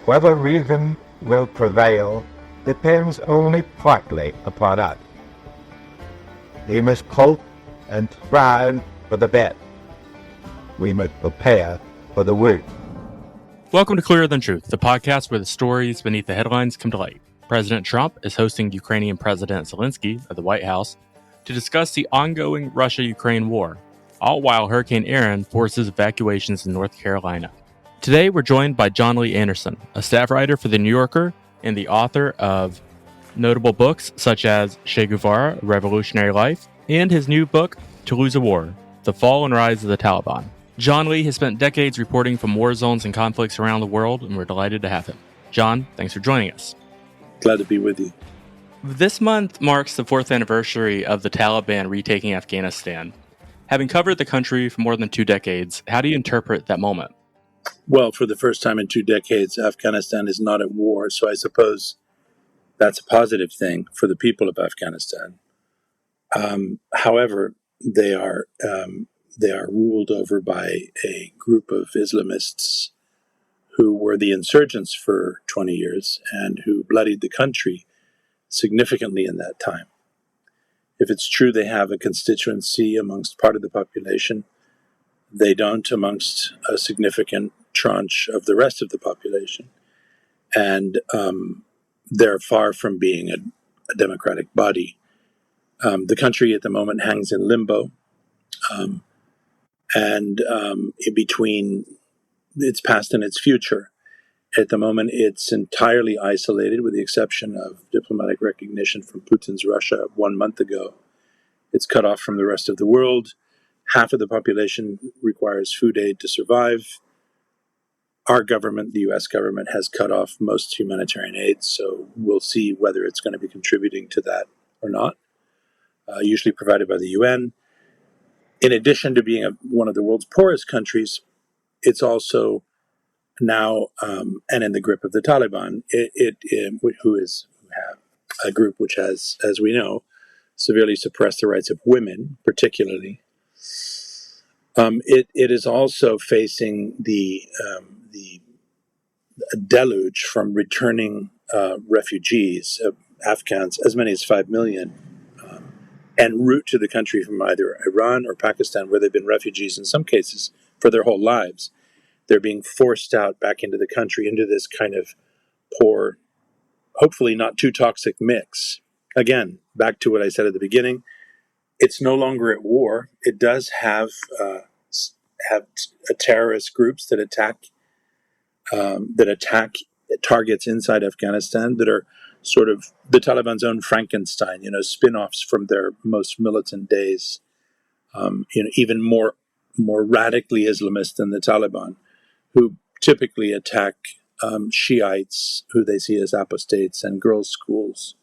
Whether reason will prevail depends only partly upon us. We must hope and strive for the best. We must prepare for the worst. Welcome to Clearer Than Truth, the podcast where the stories beneath the headlines come to light. President Trump is hosting Ukrainian President Zelensky at the White House to discuss the ongoing Russia-Ukraine war, all while Hurricane Aaron forces evacuations in North Carolina. Today, we're joined by Jon Lee Anderson, a staff writer for The New Yorker and the author of notable books such as Che Guevara, A Revolutionary Life, and his new book, To Lose a War, The Fall and Rise of the Taliban. Jon Lee has spent decades reporting from war zones and conflicts around the world, and we're delighted to have him. Jon, thanks for joining us. Glad to be with you. This month marks the 4th anniversary of the Taliban retaking Afghanistan. Having covered the country for more than 2 decades, how do you interpret that moment? Well, for the first time in 2 decades, Afghanistan is not at war, so I suppose that's a positive thing for the people of Afghanistan. However, they are ruled over by a group of Islamists who were the insurgents for 20 years and who bloodied the country significantly in that time. If it's true they have a constituency amongst part of the population, they don't amongst a significant tranche of the rest of the population. And they're far from being a democratic body. The country at the moment hangs in limbo. And in between its past and its future. At the moment, it's entirely isolated, with the exception of diplomatic recognition from Putin's Russia 1 month ago. It's cut off from the rest of the world. Half of the population requires food aid to survive. Our government, the U.S. government, has cut off most humanitarian aid, so we'll see whether it's going to be contributing to that or not, usually provided by the UN. In addition to being one of the world's poorest countries, it's also now and in the grip of the Taliban, who have a group which has, as we know, severely suppressed the rights of women, particularly. It is also facing the deluge from returning refugees, Afghans, as many as 5 million, en route to the country from either Iran or Pakistan, where they've been refugees in some cases for their whole lives. They're being forced out back into the country, into this kind of poor, hopefully not too toxic mix. Again, back to what I said at the beginning, it's no longer at war. It does have terrorist groups that attack targets inside Afghanistan that are sort of the Taliban's own Frankenstein, spin-offs from their most militant days, even more radically Islamist than the Taliban, who typically attack Shiites, who they see as apostates, and girls' schools.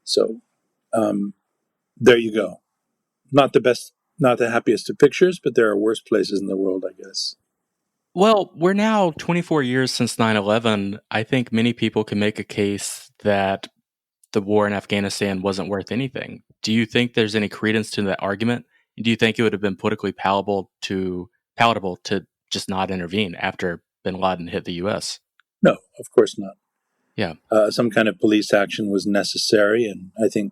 So there you go. Not the best, not the happiest of pictures, but there are worse places in the world, I guess. Well, we're now 24 years since 9/11. I think many people can make a case that the war in Afghanistan wasn't worth anything. Do you think there's any credence to that argument? Do you think it would have been politically palatable to just not intervene after bin Laden hit the U.S.? No, of course not. Yeah. Some kind of police action was necessary, and I think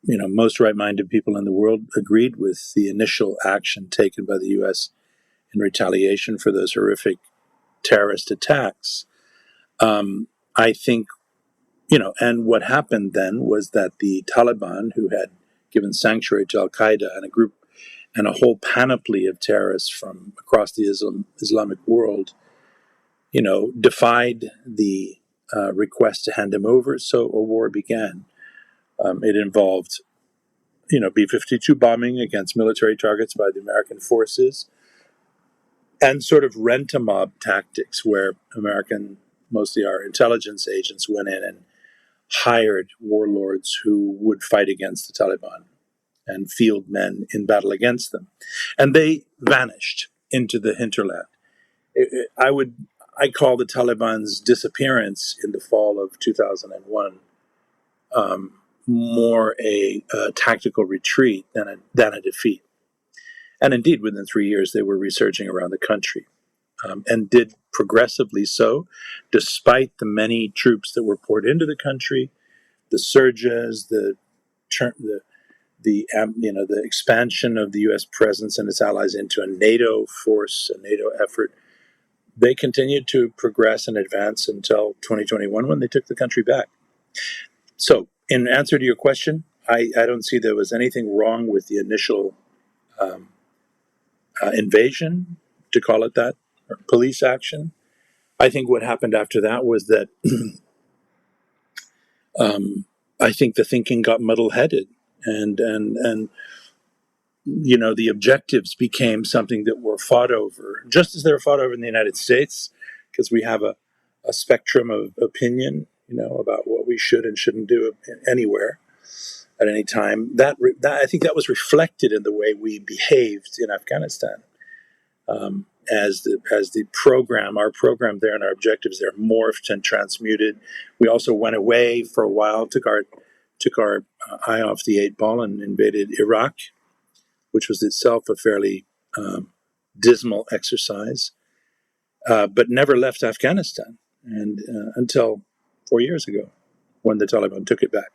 most right-minded people in the world agreed with the initial action taken by the U.S. in retaliation for those horrific terrorist attacks. I think, and what happened then was that the Taliban, who had given sanctuary to Al-Qaeda and a whole panoply of terrorists from across the Islamic world, defied the request to hand him over, so a war began. It involved, B-52 bombing against military targets by the American forces, and sort of rent-a-mob tactics where mostly our intelligence agents, went in and hired warlords who would fight against the Taliban and field men in battle against them. And they vanished into the hinterland. I call the Taliban's disappearance in the fall of 2001 more a tactical retreat than a defeat. And indeed, within 3 years, they were resurging around the country. and did progressively so, despite the many troops that were poured into the country, the surges, the expansion of the U.S. presence and its allies into a NATO force, a NATO effort. They continued to progress and advance until 2021 when they took the country back. So, in answer to your question, I don't see there was anything wrong with the initial invasion, to call it that, or police action. I think what happened after that was that I think the thinking got muddle-headed, and the objectives became something that were fought over, just as they were fought over in the United States, because we have a spectrum of opinion, about what we should and shouldn't do anywhere at any time. That I think that was reflected in the way we behaved in Afghanistan. As the program, our program there and our objectives there morphed and transmuted. We also went away for a while, took our eye off the 8 ball and invaded Iraq, which was itself a fairly dismal exercise, but never left Afghanistan, and until 4 years ago, when the Taliban took it back.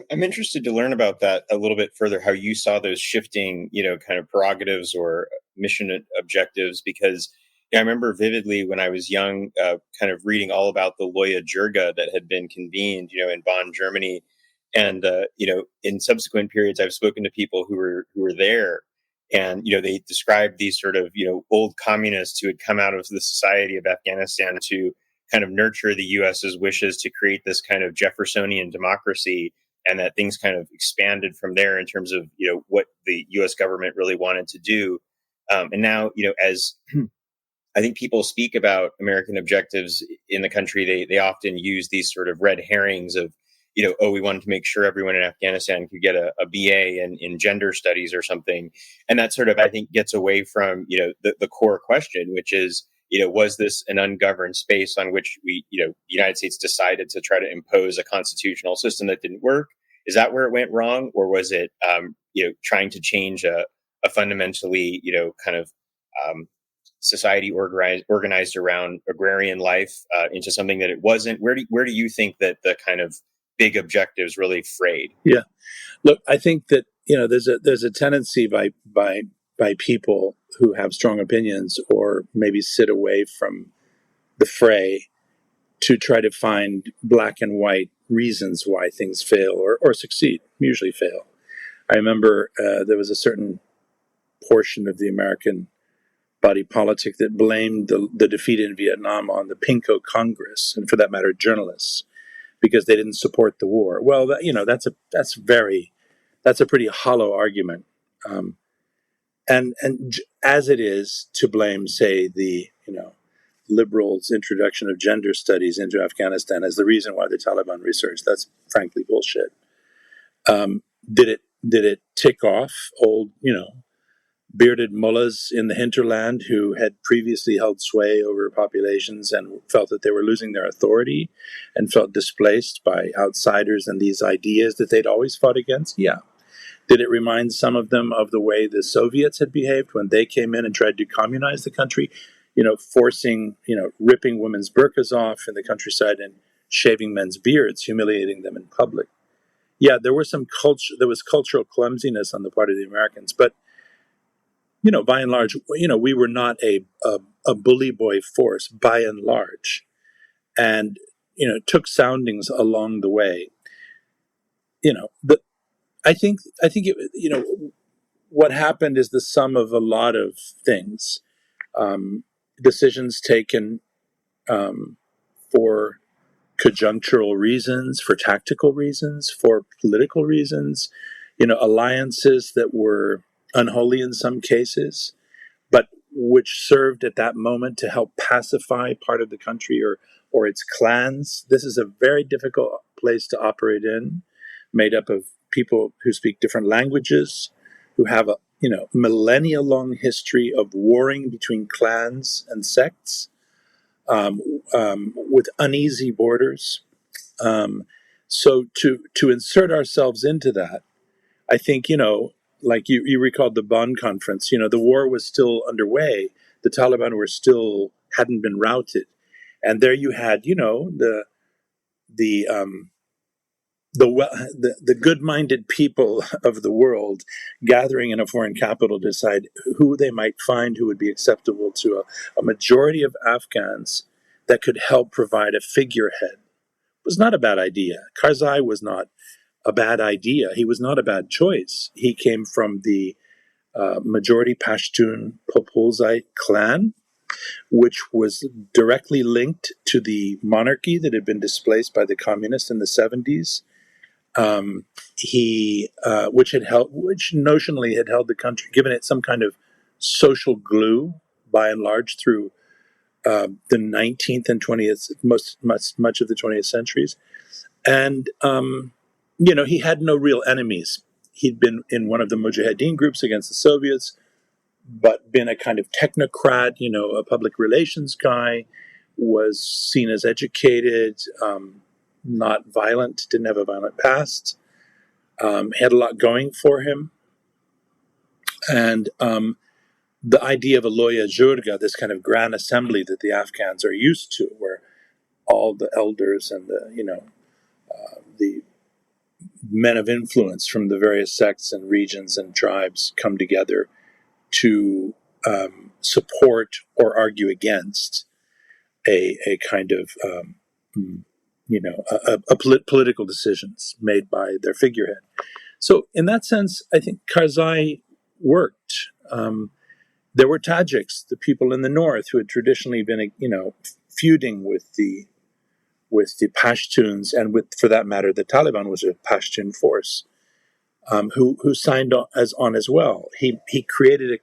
I'm interested to learn about that a little bit further, how you saw those shifting, kind of prerogatives or mission objectives, because I remember vividly when I was young, kind of reading all about the Loya Jirga that had been convened, in Bonn, Germany. And, in subsequent periods, I've spoken to people who were there, and, they described these sort of, old communists who had come out of the society of Afghanistan to kind of nurture the US's wishes to create this kind of Jeffersonian democracy, and that things kind of expanded from there in terms of, what the US government really wanted to do. And now, as I think people speak about American objectives in the country, they often use these sort of red herrings of, we wanted to make sure everyone in Afghanistan could get a BA in gender studies or something. And that sort of, I think, gets away from, the core question, which is, was this an ungoverned space on which the United States decided to try to impose a constitutional system that didn't work? Is that where it went wrong? Or was it, trying to change a fundamentally, kind of society organized around agrarian life into something that it wasn't? Where do you think that the kind of big objectives really frayed? Yeah, look, I think that there's a tendency by people who have strong opinions or maybe sit away from the fray to try to find black and white reasons why things fail or succeed, usually fail. I remember there was a certain portion of the American body politic that blamed the defeat in Vietnam on the Pinko Congress, and for that matter, journalists, because they didn't support the war. Well, that's a pretty hollow argument. And as it is to blame, say, the liberals' introduction of gender studies into Afghanistan as the reason why the Taliban resurged, that's frankly bullshit. Did it tick off old bearded mullahs in the hinterland who had previously held sway over populations and felt that they were losing their authority and felt displaced by outsiders and these ideas that they'd always fought against? Yeah. Did it remind some of them of the way the Soviets had behaved when they came in and tried to communize the country, forcing, ripping women's burqas off in the countryside and shaving men's beards, humiliating them in public? Yeah, there was cultural clumsiness on the part of the Americans, but by and large, we were not a bully boy force by and large, and took soundings along the way. I think what happened is the sum of a lot of things, decisions taken for conjunctural reasons, for tactical reasons, for political reasons, alliances that were unholy in some cases, but which served at that moment to help pacify part of the country or its clans. This is a very difficult place to operate in, made up of people who speak different languages, who have a millennia-long history of warring between clans and sects, with uneasy borders. So to insert ourselves into that, I think like you recalled the Bonn conference, the war was still underway. The Taliban hadn't been routed. And there you had, the good-minded people of the world gathering in a foreign capital to decide who they might find who would be acceptable to a majority of Afghans that could help provide a figurehead. It was not a bad idea. Karzai was not a bad idea. He was not a bad choice. He came from the majority Pashtun Popolzai clan, which was directly linked to the monarchy that had been displaced by the communists in the 70s. Which notionally had held the country, given it some kind of social glue, by and large, through the 19th and 20th, much of the 20th centuries. And, he had no real enemies. He'd been in one of the Mujahideen groups against the Soviets, but been a kind of technocrat, a public relations guy, was seen as educated, not violent, didn't have a violent past, had a lot going for him. And the idea of a loya jurga, this kind of grand assembly that the Afghans are used to, where all the elders and the men of influence from the various sects and regions and tribes come together to support or argue against a kind of political decisions made by their figurehead. So in that sense, I think Karzai worked. There were Tajiks, the people in the north, who had traditionally been, feuding with the Pashtuns, and for that matter, the Taliban was a Pashtun force, who signed on as well. He created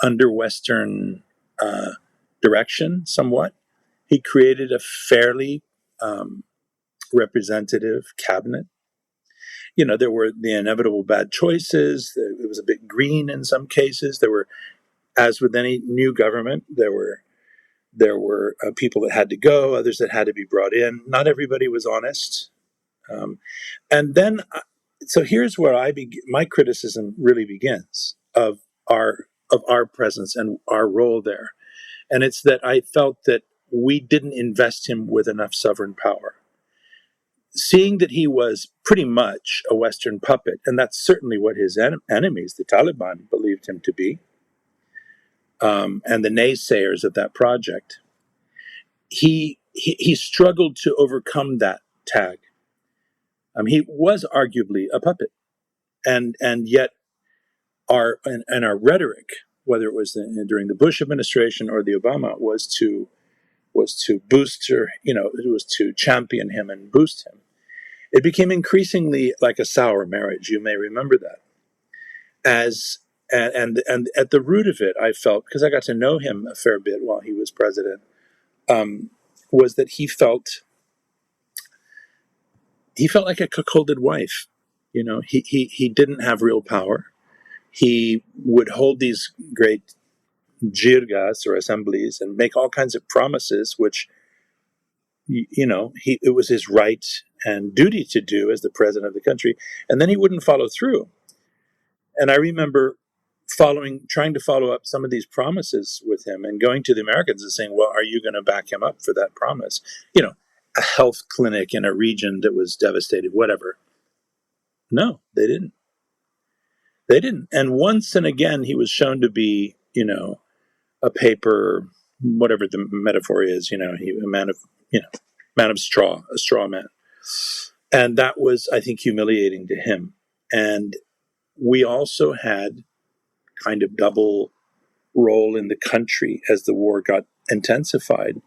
under Western direction, somewhat. He created a fairly representative cabinet. There were the inevitable bad choices. It was a bit green in some cases. There were, as with any new government, there were people that had to go, others that had to be brought in. Not everybody was honest. And then, so here's where my criticism really begins of our presence and our role there. And it's that I felt that we didn't invest him with enough sovereign power. Seeing that he was pretty much a Western puppet, and that's certainly what his enemies, the Taliban, believed him to be, and the naysayers of that project, he struggled to overcome that tag. He was arguably a puppet, and yet our rhetoric, whether it was during the Bush administration or the Obama, was to boost her, it was to champion him and boost him. It became increasingly like a sour marriage. You may remember that. And at the root of it, I felt, because I got to know him a fair bit while he was president, was that he felt like a cuckolded wife. He didn't have real power. He would hold these great jirgas or assemblies and make all kinds of promises, which, it was his right and duty to do as the president of the country, and then he wouldn't follow through. And I remember trying to follow up some of these promises with him and going to the Americans and saying, well, are you going to back him up for that promise? A health clinic in a region that was devastated, whatever. No, they didn't. And once and again, he was shown to be, a paper, whatever the metaphor is, a man of straw, a straw man. And that was, I think, humiliating to him. And we also had kind of double role in the country as the war got intensified.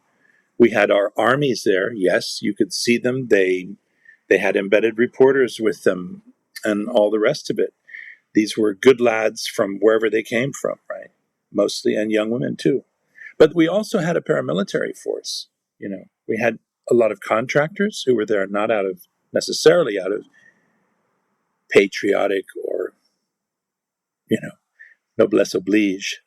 We had our armies there. Yes, you could see them. They had embedded reporters with them and all the rest of it. These were good lads from wherever they came from, right? Mostly, and young women too. But we also had a paramilitary force. We had a lot of contractors who were there not necessarily out of patriotic or, noblesse oblige,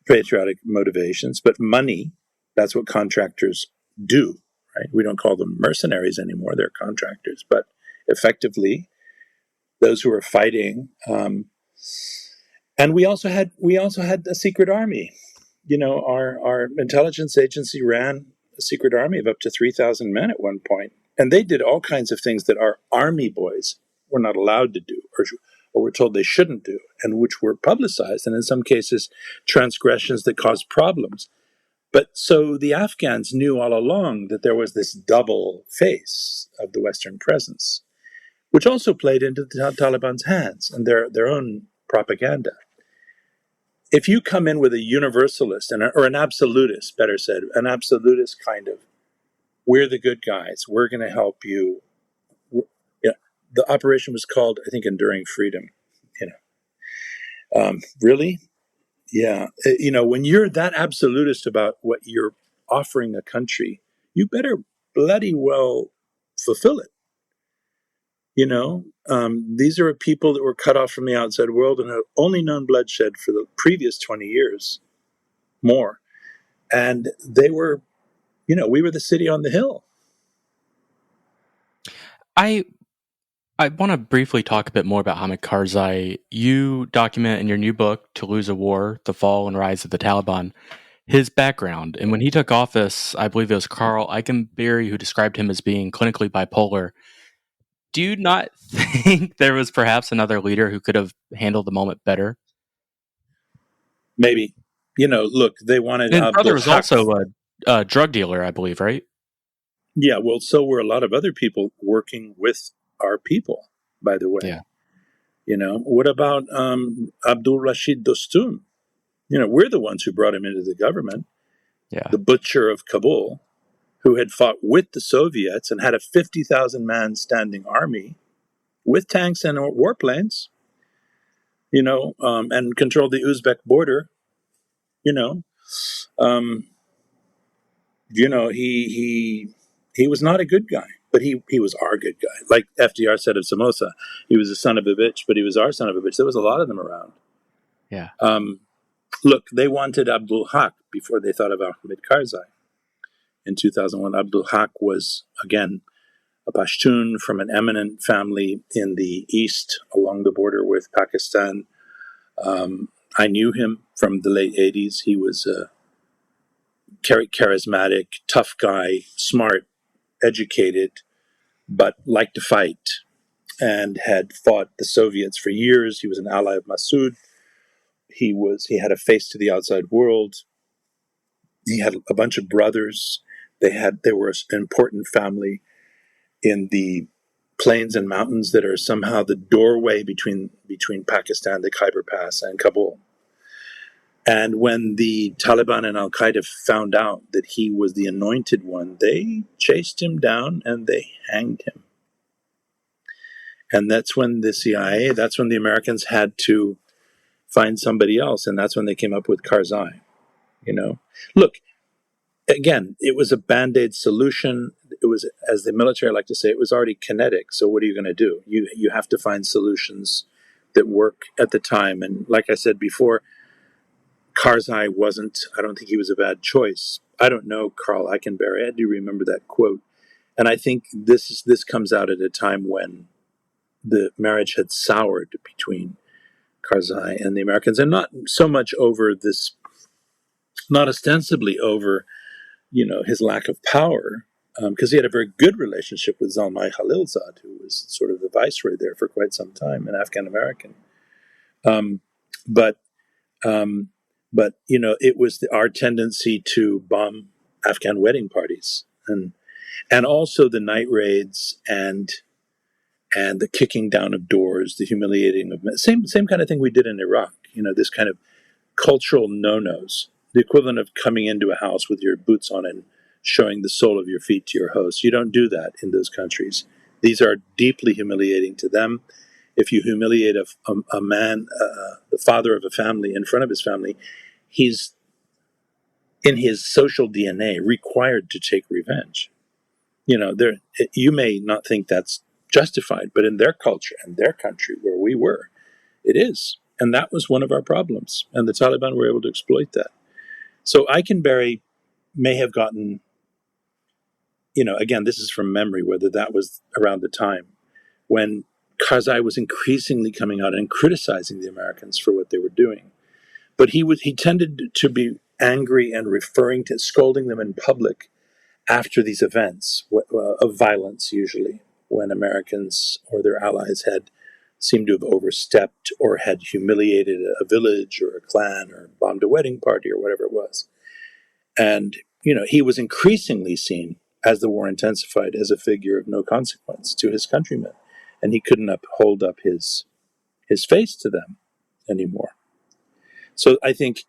patriotic motivations, but money. That's what contractors do, right? We don't call them mercenaries anymore. They're contractors. But effectively, those who were fighting. And we also had a secret army. Our intelligence agency ran a secret army of up to 3,000 men at one point, and they did all kinds of things that our army boys were not allowed to do, or were told they shouldn't do, and which were publicized, and in some cases transgressions that caused problems. But so the Afghans knew all along that there was this double face of the Western presence, which also played into the Taliban's hands and their own propaganda. If you come in with a universalist or an absolutist, better said, an absolutist kind of, we're the good guys, we're going to help you. The operation was called, I think, Enduring Freedom. Really? Yeah. When you're that absolutist about what you're offering a country, you better bloody well fulfill it. These are people that were cut off from the outside world and have only known bloodshed for the previous 20 years more. And they were, we were the city on the hill. I want to briefly talk a bit more about Hamid Karzai. You document in your new book, To Lose a War, The Fall and Rise of the Taliban, his background. And when he took office, I believe it was Carl Eichenberry who described him as being clinically bipolar. Do you not think there was perhaps another leader who could have handled the moment better? Maybe. Look, they wanted... His brother was also a drug dealer, I believe, right? Yeah, well, so were a lot of other people working with our people, by the way. Yeah. What about Abdul Rashid Dostum? We're the ones who brought him into the government. Yeah. The butcher of Kabul, who had fought with the Soviets and had a 50,000-man standing army with tanks and warplanes, and controlled the Uzbek border. He was not a good guy, but he was our good guy. Like FDR said of Somoza, he was a son of a bitch, but he was our son of a bitch. There was a lot of them around. Yeah. Look, they wanted Abdul Haq before they thought of Hamid Karzai. In 2001, Abdul Haq was, again, a Pashtun from an eminent family in the east along the border with Pakistan. I knew him from the late 80s. He was a charismatic, tough guy, smart, educated, but liked to fight, and had fought the Soviets for years. He was an ally of Massoud. He had a face to the outside world. He had a bunch of brothers. They were an important family in the plains and mountains that are somehow the doorway between Pakistan, the Khyber Pass, and Kabul. And when the Taliban and Al-Qaeda found out that he was the anointed one, they chased him down and they hanged him. And that's when the CIA, that's when the Americans had to find somebody else, and that's when they came up with Karzai. Look, again, it was a Band-Aid solution. It was, as the military like to say, it was already kinetic. So what are you going to do? You have to find solutions that work at the time. And like I said before, Karzai I don't think he was a bad choice. I don't know Carl Eichenberry. I do remember that quote. And I think this comes out at a time when the marriage had soured between Karzai and the Americans, and not so much over this, not ostensibly over, his lack of power, because he had a very good relationship with Zalmay Khalilzad, who was sort of the viceroy there for quite some time, an Afghan American. But it was our tendency to bomb Afghan wedding parties, and also the night raids and the kicking down of doors, the humiliating of men. Same kind of thing we did in Iraq. This kind of cultural no-nos, the equivalent of coming into a house with your boots on and showing the sole of your feet to your host. You don't do that in those countries. These are deeply humiliating to them. If you humiliate a man, the father of a family, in front of his family, he's, in his social DNA, required to take revenge. You may not think that's justified, but in their culture and their country where we were, it is. And that was one of our problems. And the Taliban were able to exploit that. So Eichenberry may have gotten, again, this is from memory, whether that was around the time when Karzai was increasingly coming out and criticizing the Americans for what they were doing. But he tended to be angry and scolding them in public after these events of violence, usually, when Americans or their allies had seemed to have overstepped or had humiliated a village or a clan or bombed a wedding party or whatever it was. And, he was increasingly seen, as the war intensified, as a figure of no consequence to his countrymen. And he couldn't hold up his face to them anymore. So I think,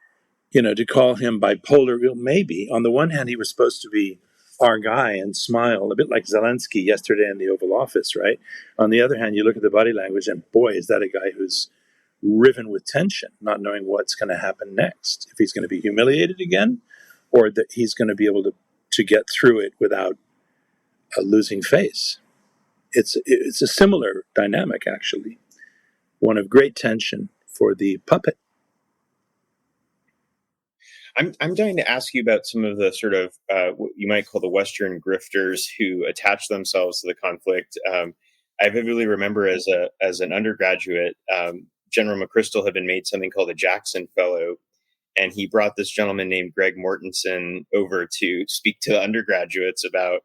to call him bipolar, maybe. On the one hand, he was supposed to be our guy and smile, a bit like Zelensky yesterday in the Oval Office, right? On the other hand, you look at the body language and boy, is that a guy who's riven with tension, not knowing what's going to happen next. If he's going to be humiliated again, or that he's going to be able to get through it without a losing face. It's a similar dynamic, actually. One of great tension for the puppet. I'm dying to ask you about some of the sort of what you might call the Western grifters who attach themselves to the conflict. I vividly remember as an undergraduate, General McChrystal had been made something called a Jackson Fellow, and he brought this gentleman named Greg Mortensen over to speak to undergraduates about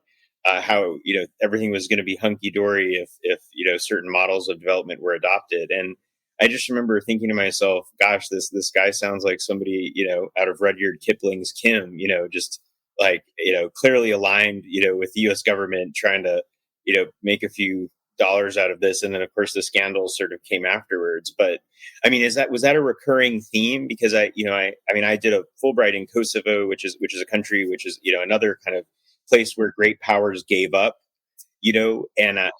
how everything was going to be hunky dory if certain models of development were adopted. And I just remember thinking to myself, gosh, this guy sounds like somebody, out of Rudyard Kipling's Kim, just like, clearly aligned, with the U.S. government trying to, make a few dollars out of this. And then, of course, the scandals sort of came afterwards. But I mean, was that a recurring theme? Because I did a Fulbright in Kosovo, which is a country, which is, another kind of place where great powers gave up, and I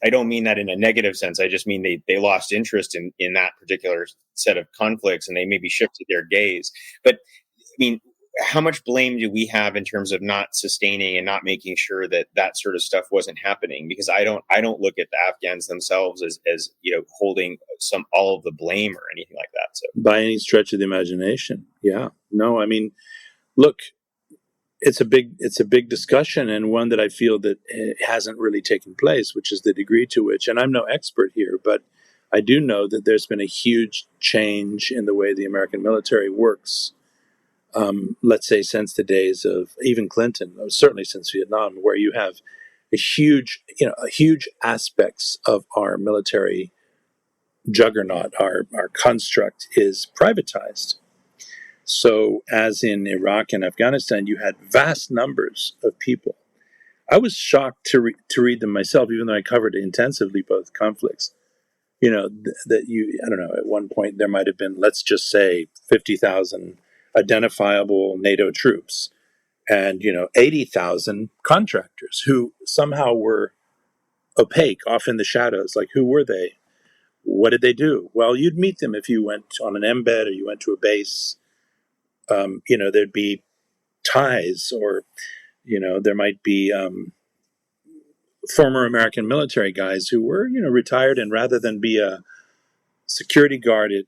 don't mean that in a negative sense. I just mean they lost interest in that particular set of conflicts, and they maybe shifted their gaze. But I mean, how much blame do we have in terms of not sustaining and not making sure that sort of stuff wasn't happening? Because I don't look at the Afghans themselves as holding all of the blame or anything like that. So by any stretch of the imagination, yeah, no, I mean, look. It's a big discussion, and one that I feel that hasn't really taken place, which is the degree to which, and I'm no expert here, but I do know that there's been a huge change in the way the American military works, let's say since the days of even Clinton, or certainly since Vietnam, where you have a huge aspects of our military juggernaut, our construct is privatized. So, as in Iraq and Afghanistan, you had vast numbers of people. I was shocked to read them myself, even though I covered intensively both conflicts. I don't know, at one point there might have been, let's just say, 50,000 identifiable NATO troops and, 80,000 contractors who somehow were opaque, off in the shadows. Like, who were they? What did they do? Well, you'd meet them if you went on an embed or you went to a base. There'd be ties, or there might be former American military guys who were retired, and rather than be a security guard at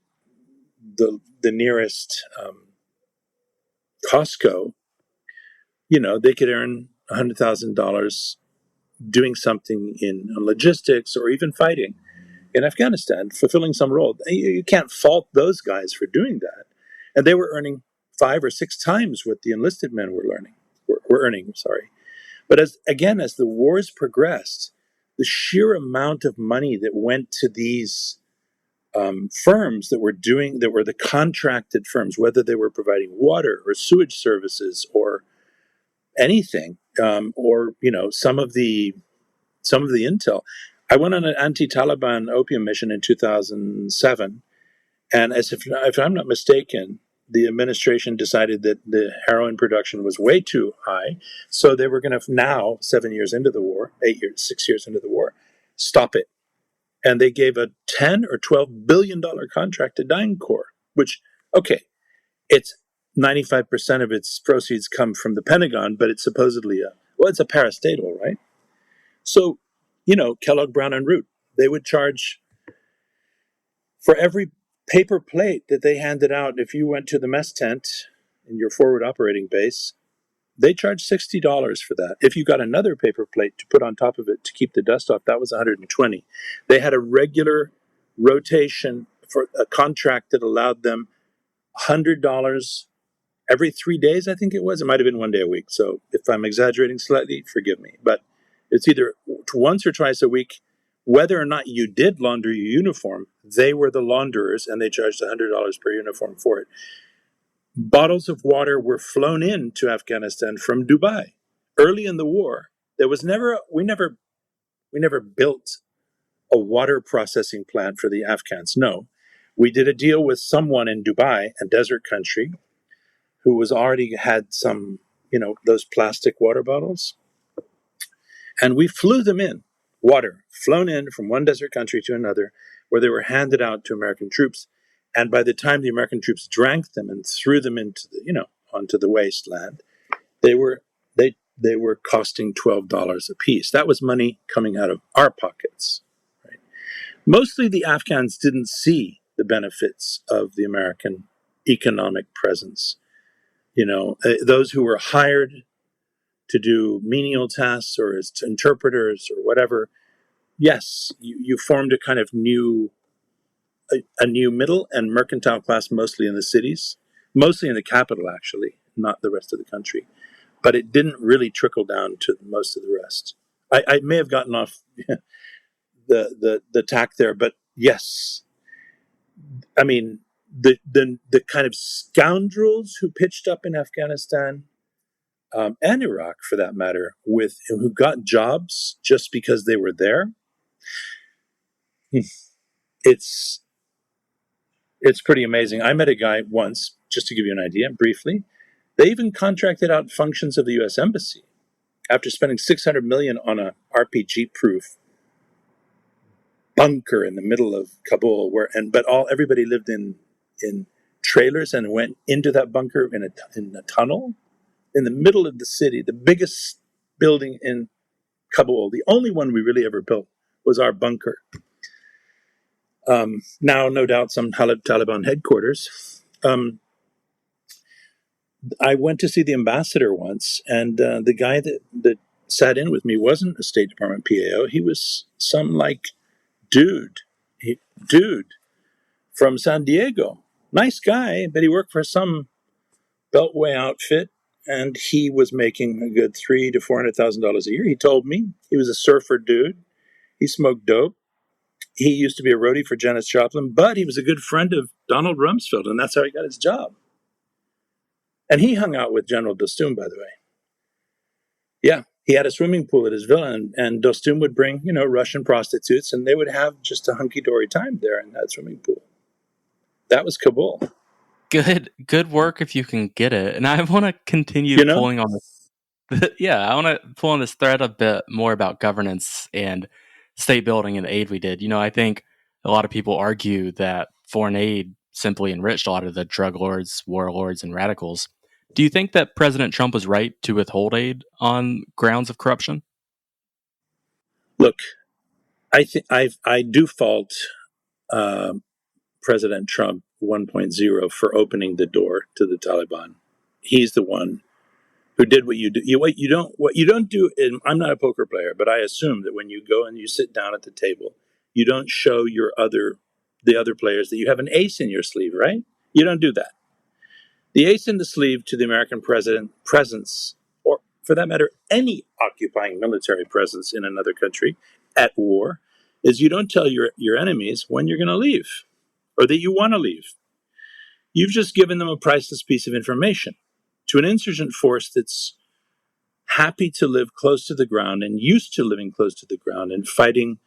the nearest Costco, they could earn $100,000 doing something in logistics or even fighting in Afghanistan, fulfilling some role. You can't fault those guys for doing that, and they were earning 5 or 6 times what the enlisted men were earning. But as the wars progressed, the sheer amount of money that went to these firms that were the contracted firms, whether they were providing water or sewage services or anything, or some of the intel. I went on an anti-Taliban opium mission in 2007, and if I'm not mistaken, the administration decided that the heroin production was way too high, so they were going to now, 6 years into the war, stop it. And they gave a $10 or $12 billion contract to DynCorp, which, okay, it's 95% of its proceeds come from the Pentagon, but it's supposedly it's a parastatal, right? So, Kellogg, Brown and Root, they would charge for every paper plate that they handed out. If you went to the mess tent in your forward operating base, They charged $60 for that. If you got another paper plate to put on top of it to keep the dust off, that was $120. They had a regular rotation for a contract that allowed them $100 every 3 days, I think it was. It might have been 1 day a week. So if I'm exaggerating slightly, forgive me. But it's either once or twice a week. Whether or not you did launder your uniform, they were the launderers, and they charged $100 per uniform for it. Bottles of water were flown in to Afghanistan from Dubai. Early in the war, there was we never built a water processing plant for the Afghans. No, we did a deal with someone in Dubai, a desert country, who was already had some, those plastic water bottles. And we flew them in, water, flown in from one desert country to another, where they were handed out to American troops. And by the time the American troops drank them and threw them into onto the wasteland, they were costing $12 a piece. That was money coming out of our pockets. Right? Mostly the Afghans didn't see the benefits of the American economic presence. Those who were hired to do menial tasks or as interpreters or whatever, yes, you formed a kind of a new middle and mercantile class, mostly in the cities, mostly in the capital, actually, not the rest of the country. But it didn't really trickle down to most of the rest. I may have gotten off the tack there, but yes, I mean, the kind of scoundrels who pitched up in Afghanistan and Iraq, for that matter, who got jobs just because they were there, it's pretty amazing. I met a guy once, just to give you an idea, briefly. They even contracted out functions of the U.S. Embassy after spending $600 million on a RPG-proof bunker in the middle of Kabul, but everybody lived in trailers and went into that bunker in a tunnel in the middle of the city. The biggest building in Kabul, the only one we really ever built, was our bunker. Now, no doubt, some Taliban headquarters. I went to see the ambassador once, and the guy that sat in with me wasn't a State Department PAO. He was some dude from San Diego. Nice guy, but he worked for some Beltway outfit, and he was making a good $300,000 to $400,000 a year. He told me he was a surfer dude. He smoked dope. He used to be a roadie for Janis Joplin, but he was a good friend of Donald Rumsfeld, and that's how he got his job. And he hung out with General Dostum, by the way. Yeah, he had a swimming pool at his villa, and Dostum would bring, Russian prostitutes, and they would have just a hunky-dory time there in that swimming pool. That was Kabul. Good work if you can get it. And I want to continue pulling on this. Yeah, I want to pull on this thread a bit more about governance and state building and the aid we did. I think a lot of people argue that foreign aid simply enriched a lot of the drug lords, warlords, and radicals. Do you think that President Trump was right to withhold aid on grounds of corruption? Look, I do fault President Trump 1.0 for opening the door to the Taliban. He's the one who did what you do. What you don't do. I'm not a poker player, but I assume that when you go and you sit down at the table, you don't show the other players that you have an ace in your sleeve, right? You don't do that. The ace in the sleeve to the American presence, or for that matter, any occupying military presence in another country at war, is you don't tell your enemies when you're going to leave or that you want to leave. You've just given them a priceless piece of information to an insurgent force that's happy to live close to the ground and used to living close to the ground and fighting,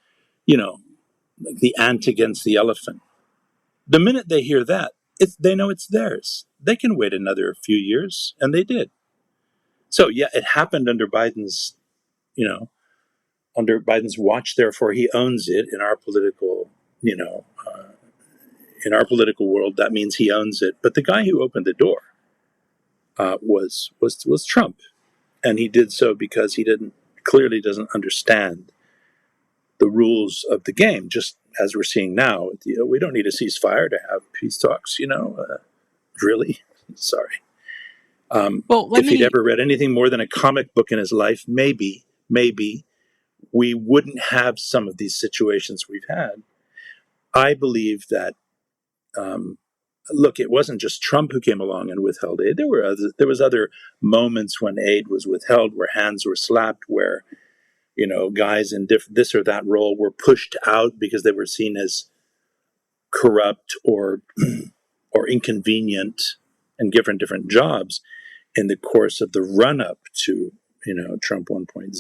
like the ant against the elephant. The minute they hear that, they know it's theirs. They can wait another few years, and they did. So, yeah, it happened under Biden's, under Biden's watch. Therefore, he owns it in our political, in our political world. That means he owns it. But the guy who opened the door was Trump, and he did so because he clearly doesn't understand the rules of the game. Just as we're seeing now, we don't need a ceasefire to have peace talks. Really, sorry. If he'd ever read anything more than a comic book in his life, maybe we wouldn't have some of these situations we've had. I believe that, look, it wasn't just Trump who came along and withheld aid. There was other moments when aid was withheld, where hands were slapped, where guys in this or that role were pushed out because they were seen as corrupt or inconvenient and given different jobs in the course of the run-up to Trump 1.0.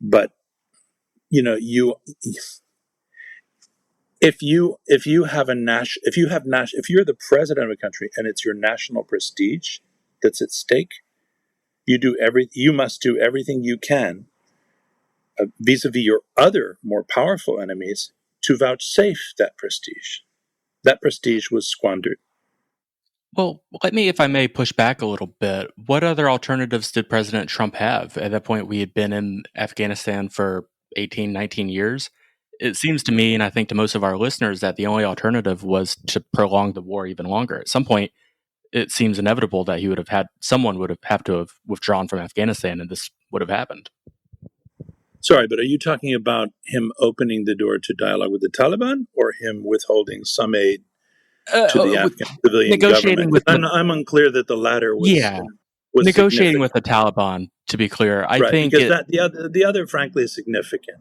But if you're the president of a country and it's your national prestige that's at stake, you must do everything you can vis-a-vis your other more powerful enemies to vouchsafe that prestige. That prestige was squandered. Well, let me, if I may, push back a little bit. What other alternatives did President Trump have? At that point, we had been in Afghanistan for 18, 19 years. It seems to me, and I think to most of our listeners, that the only alternative was to prolong the war even longer. At some point, it seems inevitable that someone would have to have withdrawn from Afghanistan, and this would have happened. Sorry, but are you talking about him opening the door to dialogue with the Taliban, or him withholding some aid to the Afghan civilian government? I'm unclear that the latter was negotiating with the Taliban. To be clear, I think because the other, frankly, is significant.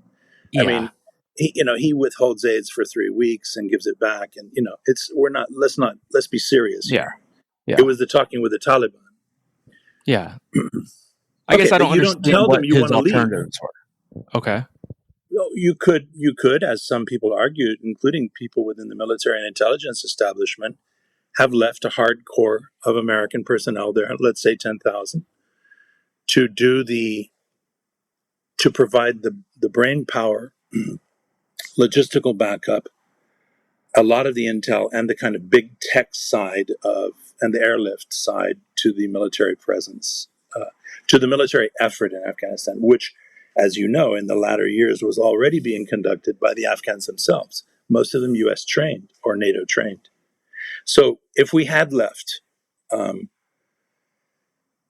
Yeah. I mean, he withholds aids for 3 weeks and gives it back, and let's be serious here. Yeah. It was the talking with the Taliban. Yeah. I guess I don't understand tell what them you his want to alternatives were. Okay. Well, you could, as some people argued, including people within the military and intelligence establishment, have left a hard core of American personnel there, let's say 10,000, to provide the brain power, logistical backup, a lot of the intel, and the kind of big tech side and the airlift side to the military presence, to the military effort in Afghanistan, which, as you know, in the latter years was already being conducted by the Afghans themselves, most of them U.S. trained or NATO trained. So if we had left,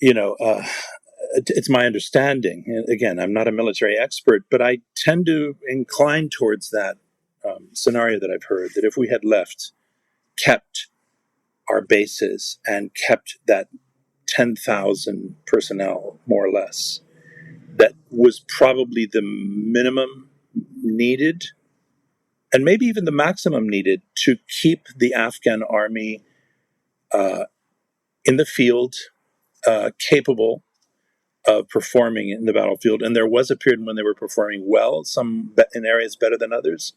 it's my understanding, and again, I'm not a military expert, but I tend to incline towards that scenario that I've heard, that if we had left, kept our bases and kept that 10,000 personnel, more or less, that was probably the minimum needed, and maybe even the maximum needed, to keep the Afghan army in the field, capable of performing in the battlefield. And there was a period when they were performing well, some in areas better than others.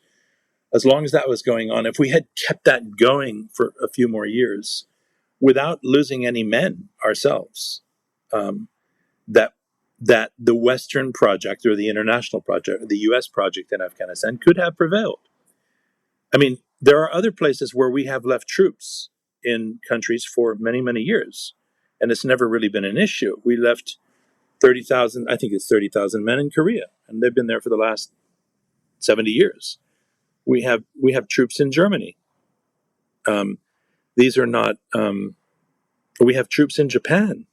As long as that was going on, if we had kept that going for a few more years without losing any men ourselves, that the Western project or the international project, the U.S. project in Afghanistan could have prevailed. I mean, there are other places where we have left troops in countries for many, many years, and it's never really been an issue. We left 30,000, I think it's 30,000 men in Korea, and they've been there for the last 70 years. We have troops in Germany. These are not, we have troops in Japan.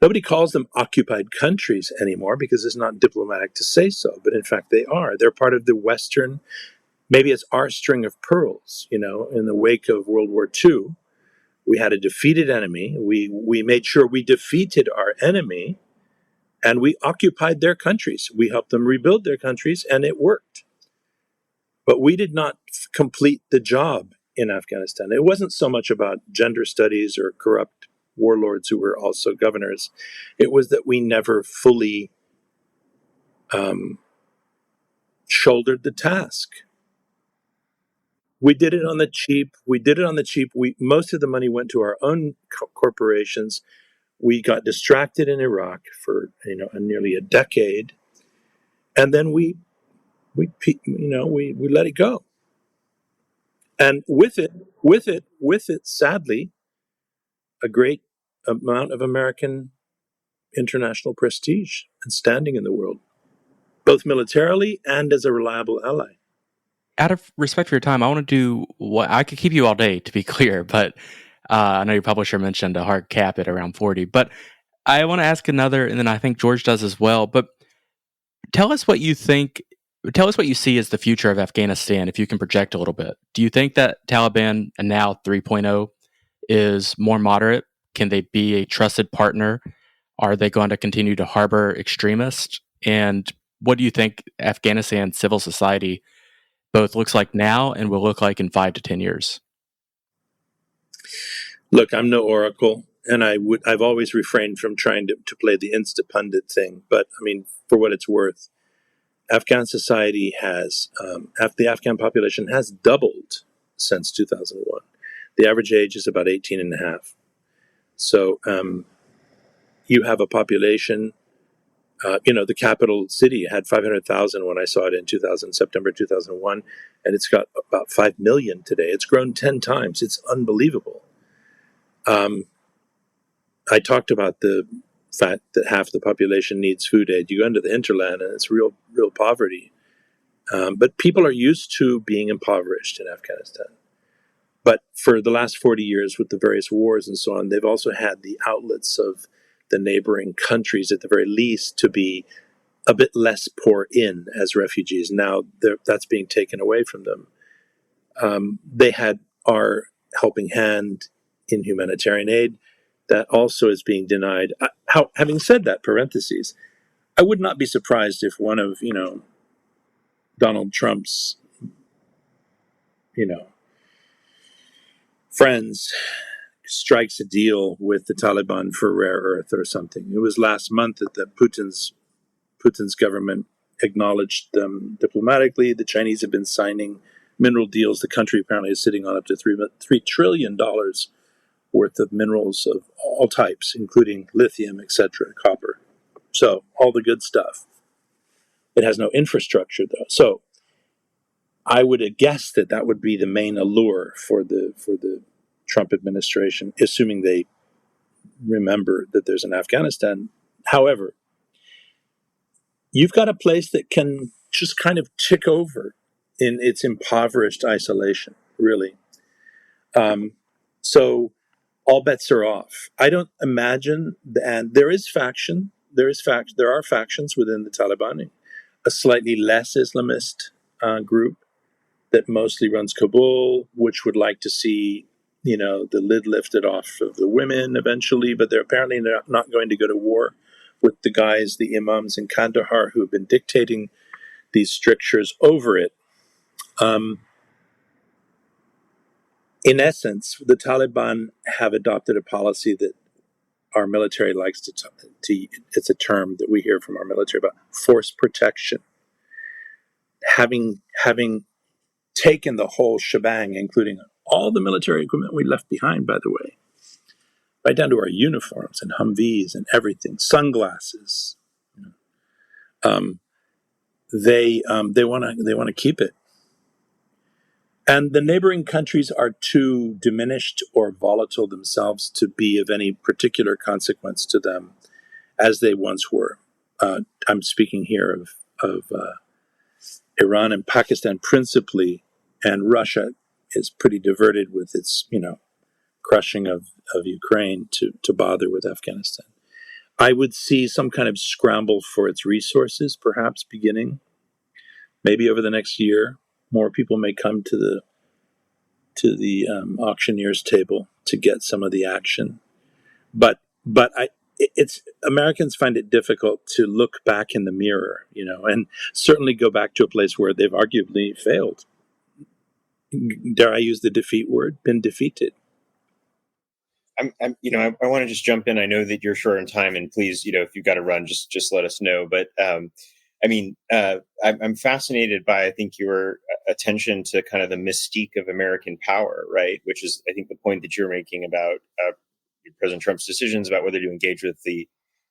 Nobody calls them occupied countries anymore because it's not diplomatic to say so, but in fact they are. They're part of the Western, maybe it's our string of pearls, in the wake of World War II. We had a defeated enemy. We made sure we defeated our enemy, and we occupied their countries. We helped them rebuild their countries, and it worked. But we did not complete the job in Afghanistan. It wasn't so much about gender studies or corrupt warlords who were also governors. It was that we never fully shouldered the task. We did it on the cheap. Most of the money went to our own corporations. We got distracted in Iraq for nearly a decade, and then we let it go. And with it, sadly, a great amount of American international prestige and standing in the world, both militarily and as a reliable ally. Out of respect for your time, I want to do what I could keep you all day, to be clear, but I know your publisher mentioned a hard cap at around 40, but I want to ask another, and then I think George does as well. But tell us what you think. Tell us what you see as the future of Afghanistan, if you can project a little bit. Do you think that Taliban, and now 3.0, is more moderate? Can they be a trusted partner? Are they going to continue to harbor extremists? And what do you think Afghanistan civil society both looks like now and will look like in 5 to 10 years? Look, I'm no oracle, and I've always refrained from trying to play the insta pundit thing. But I mean, for what it's worth, Afghan society has, the Afghan population has doubled since 2001. The average age is about 18 and a half. So you have a population, the capital city had 500,000 when I saw it in September 2001, and it's got about 5 million today. It's grown 10 times. It's unbelievable. I talked about the fact that half the population needs food aid. You go into the hinterland and it's real poverty. But people are used to being impoverished in Afghanistan. But for the last 40 years with the various wars and so on, they've also had the outlets of the neighboring countries, at the very least, to be a bit less pour in as refugees. Now that's being taken away from them. They had our helping hand in humanitarian aid. That also is being denied. Having said that, parentheses, I would not be surprised if one of, Donald Trump's, friends strikes a deal with the Taliban for rare earth or something. It was last month that Putin's government acknowledged them diplomatically. The Chinese have been signing mineral deals. The country apparently is sitting on up to $3 trillion worth of minerals of all types, including lithium, etc., copper. So all the good stuff. It has no infrastructure, though. So I would have guessed that would be the main allure for the Trump administration, assuming they remember that there's an Afghanistan. However, you've got a place that can just kind of tick over in its impoverished isolation, really. So all bets are off. I don't imagine, and there are factions within the Taliban, a slightly less Islamist group that mostly runs Kabul, which would like to see, the lid lifted off of the women eventually, but they're apparently not going to go to war with the guys, the imams in Kandahar, who have been dictating these strictures over it. In essence, the Taliban have adopted a policy that our military likes to it's a term that we hear from our military about force protection. Having taken the whole shebang, including all the military equipment we left behind, by the way, right down to our uniforms and Humvees and everything, sunglasses, they want to keep it. And the neighboring countries are too diminished or volatile themselves to be of any particular consequence to them as they once were. I'm speaking here of Iran and Pakistan principally, and Russia is pretty diverted with its, crushing of Ukraine to bother with Afghanistan. I would see some kind of scramble for its resources, perhaps beginning, maybe over the next year. More people may come to the auctioneer's table to get some of the action, but it's Americans find it difficult to look back in the mirror, and certainly go back to a place where they've arguably failed. Dare I use the defeat word? Been defeated. I want to just jump in. I know that you're short on time, and please, if you've got to run, just let us know. But I'm fascinated by, I think, your attention to kind of the mystique of American power, right? Which is, I think, the point that you're making about President Trump's decisions about whether to engage with the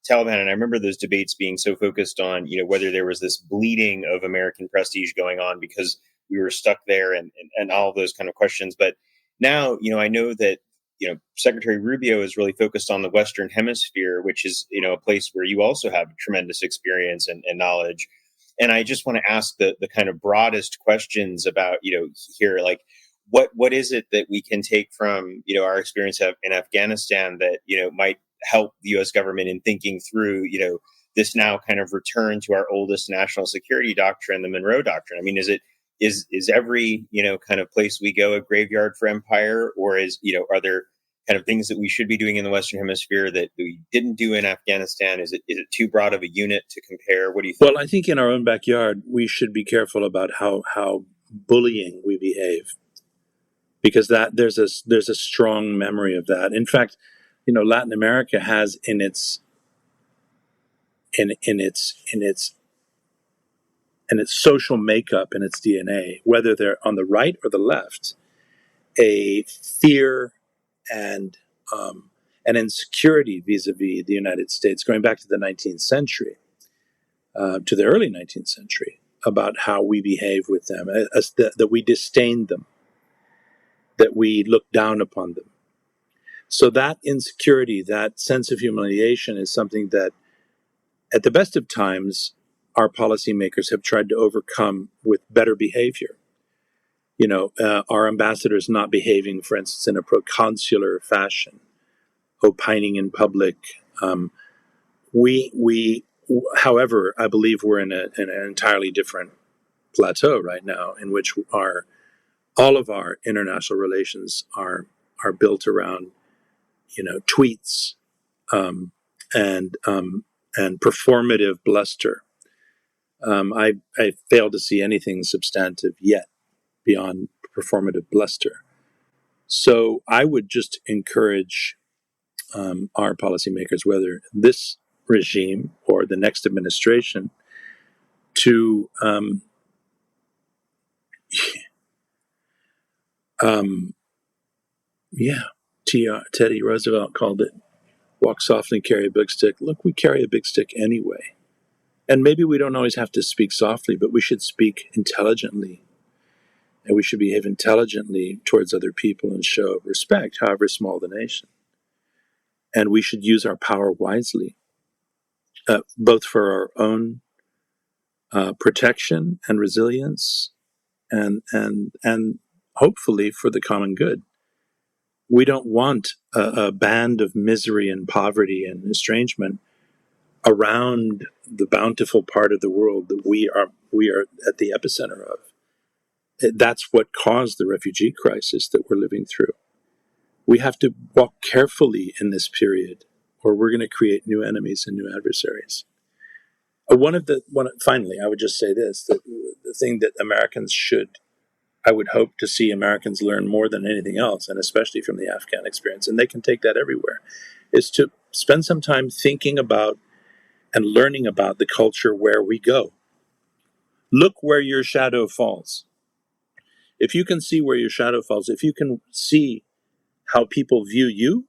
Taliban. And I remember those debates being so focused on, whether there was this bleeding of American prestige going on because we were stuck there and all of those kind of questions. But now, I know that, Secretary Rubio is really focused on the Western Hemisphere, which is, a place where you also have tremendous experience and knowledge. And I just want to ask the kind of broadest questions about, here, like, what is it that we can take from, our experience in Afghanistan that, might help the U.S. government in thinking through, this now kind of return to our oldest national security doctrine, the Monroe Doctrine? I mean, is every, kind of place we go a graveyard for empire, or are there kind of things that we should be doing in the Western Hemisphere that we didn't do in Afghanistan? Is it too broad of a unit to compare? What do you think? Well, I think in our own backyard, we should be careful about how bullying we behave, because there's a strong memory of that. In fact, Latin America has in its social makeup and its DNA, whether they're on the right or the left, a fear and an insecurity vis-a-vis the United States, going back to the 19th century, to the early 19th century, about how we behave with them, that we disdain them, that we look down upon them. So that insecurity, that sense of humiliation, is something that, at the best of times, our policymakers have tried to overcome with better behavior. Our ambassadors not behaving, for instance, in a proconsular fashion, opining in public. However, I believe we're in an entirely different plateau right now, in which all of our international relations are built around, tweets and performative bluster. I fail to see anything substantive yet beyond performative bluster. So I would just encourage our policymakers, whether this regime or the next administration, to Teddy Roosevelt called it, walk softly and carry a big stick. Look, we carry a big stick anyway. And maybe we don't always have to speak softly, but we should speak intelligently. And we should behave intelligently towards other people and show respect, however small the nation. And we should use our power wisely, both for our own protection and resilience, and hopefully for the common good. We don't want a band of misery and poverty and estrangement around the bountiful part of the world that we are at the epicenter of. That's what caused the refugee crisis that we're living through. We have to walk carefully in this period, or we're going to create new enemies and new adversaries. Finally, I would just say this, that the thing that I would hope to see Americans learn more than anything else, and especially from the Afghan experience, and they can take that everywhere, is to spend some time thinking about and learning about the culture where we go. Look where your shadow falls. If you can see where your shadow falls, if you can see how people view you,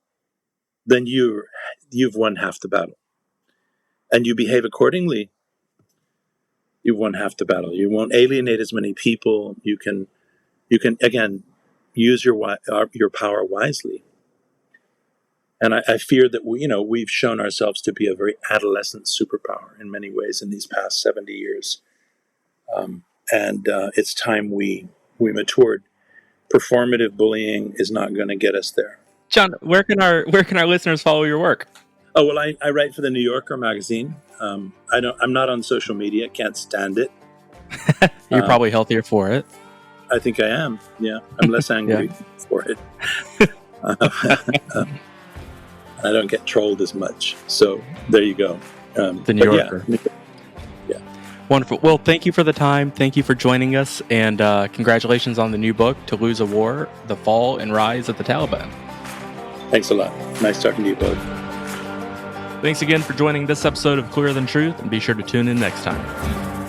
then you've won half the battle. And you behave accordingly, you've won half the battle. You won't alienate as many people. You can again use your power wisely. And I fear that we've shown ourselves to be a very adolescent superpower in many ways in these past 70 years, and it's time we matured. Performative bullying is not going to get us there. Jon, where can our listeners follow your work? Oh, well, I write for the New Yorker magazine. I'm not on social media. Can't stand it. You're probably healthier for it. I think I am. Yeah, I'm less angry for it. I don't get trolled as much. So there you go. The New Yorker. Yeah. Wonderful. Well, thank you for the time. Thank you for joining us. And congratulations on the new book, To Lose a War, The Fall and Rise of the Taliban. Thanks a lot. Nice talking to you both. Thanks again for joining this episode of Clearer Than Truth, and be sure to tune in next time.